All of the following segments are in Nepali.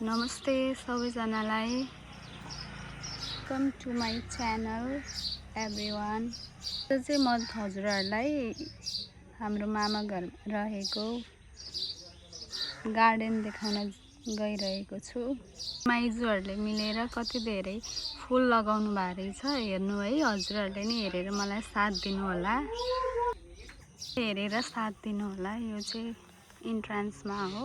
नमस्ते सबैजनालाई, welcome to my channel everyone. यो चाहिँ म हजुरहरूलाई हाम्रो मामा घर रहेको गार्डन देखाउन गइरहेको छु। माइजूहरूले मिलेर कति धेरै फुल लगाउनु भएको रहेछ, हेर्नु है। हजुरहरूले नि हेरेर मलाई साथ दिनु होला, यो चाहिँ इन्ट्रान्समा हो।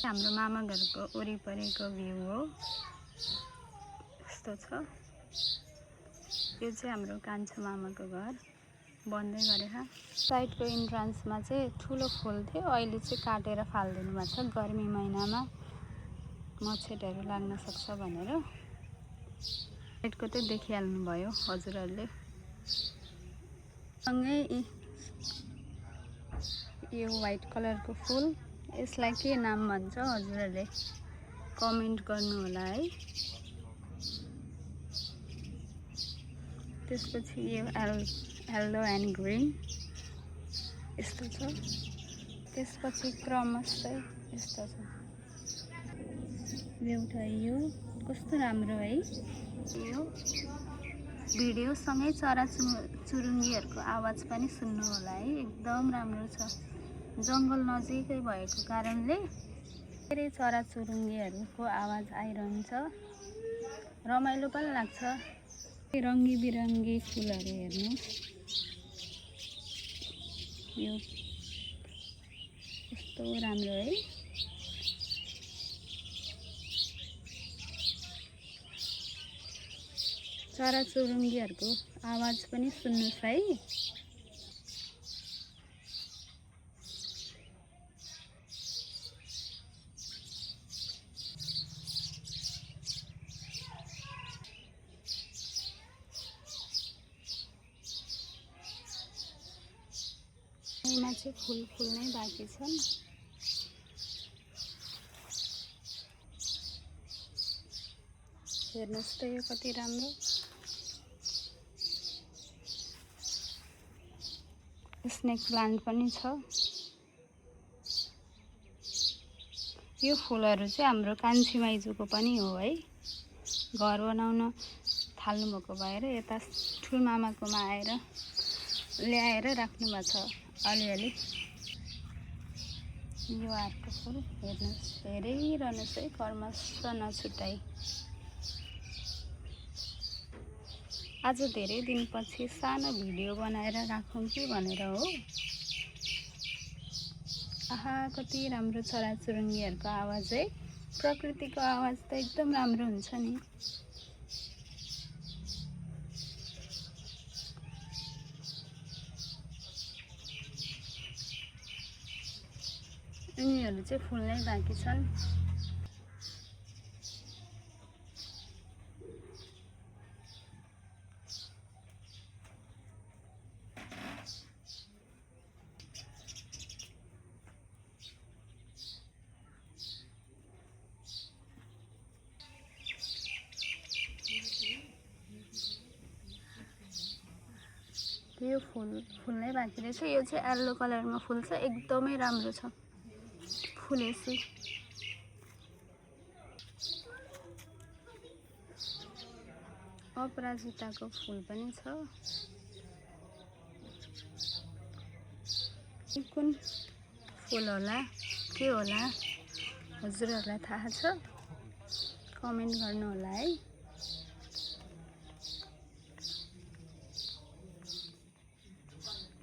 हाम्रो मामा घरको वरिपरिको भ्यू हो, यस्तो छ। यो चाहिँ हाम्रो कान्छो मामाको घर बन्दै गरेर। साइडको इन्ट्रान्समा चाहिँ ठुलो फुल थियो, अहिले चाहिँ काटेर फालिदिनु भएको छ। गर्मी महिनामा मच्छरहरू लाग्न सक्छ भनेर। साइडको चाहिँ देखिहाल्नु भयो हजुरहरूले। सँगै यो व्हाइट कलरको फुल, यसलाई के नाम भन्छ हजुरहरूले कमेन्ट गर्नु होला है। त्यसपछि यो येल्लो एन्ड ग्रीन यस्तो छ। त्यसपछि क्रमशः यस्तो छ। एउटा यो कस्तो राम्रो है। यो भिडियोसँगै चराचुरुङ्गीहरूको आवाज पनि सुन्नु होला है, एकदम राम्रो छ। जङ्गल नजिकै भएको कारणले धेरै चराचुरुङ्गीहरूको आवाज आइरहन्छ, रमाइलो पनि लाग्छ। रङ्गी बिरङ्गी फुलहरू हेर्नुहोस्, यो कस्तो राम्रो है। चराचुरुङ्गीहरूको आवाज पनि सुन्नुहोस् है। यहीँमा चाहिँ फुल नै बाँकी छन्। हेर्नुहोस् त यो कति राम्रो। स्नेक प्लान्ट पनि छ। यो फुलहरू चाहिँ हाम्रो कान्छी माइजूको पनि हो है। घर बनाउन थाल्नुभएको भएर यता ठुलमामाकोमा आएर ल्याएर राख्नु भएको छ अलिअलि। यो अर्को फुल हेर्नुहोस्, हेरिरहनुहोस् है, कर्मश नछुटाई। आज धेरै दिनपछि सानो भिडियो बनाएर राखौँ कि भनेर हो। आहा, कति राम्रो चराचुरुङ्गीहरूको आवाज है। प्रकृतिको आवाज त एकदम राम्रो हुन्छ नि। यिनीहरू चाहिँ फुल्नै बाँकी छन्। यो फुल्नै बाँकी रहेछ। यो चाहिँ येल्लो कलरमा फुल्छ, एकदमै राम्रो छ फुलेसी। अपराजिताको फुल पनि छ। कुन फुल होला, के होला हजुरहरूलाई थाहा छ? कमेन्ट गर्नु होला है।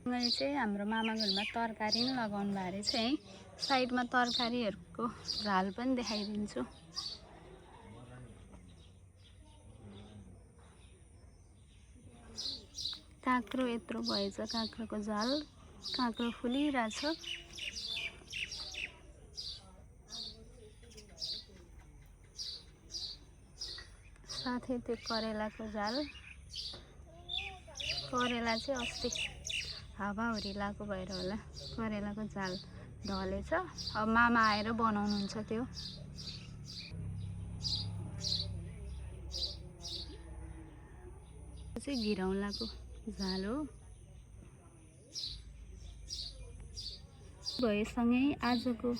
मैले चाहिँ हाम्रो मामा घरमा तरकारी पनि लगाउनु भएको रहेछ है। साइडमा तरकारीहरूको झाल पनि देखाइदिन्छु। काँक्रो यत्रो भएछ, काँक्रोको झाल। काँक्रो फुलिरहेछ। साथै त्यो करेलाको झाल। करेला चाहिँ अस्ति हावाहुरी लागेको भएर होला करेलाको झाल ढलेछ। अब मामा आएर बनाउनुहुन्छ त्यो। चाहिँ घिरौँलाको झाल हो। भएसँगै आजको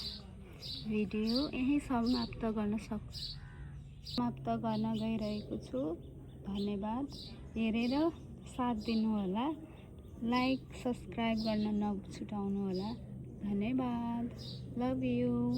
भिडियो यहीँ समाप्त गर्न गइरहेको छु। धन्यवाद। हेरेर साथ दिनुहोला। लाइक सब्सक्राइब गर्न नछुटाउनुहोला। धन्यवाद। Love you.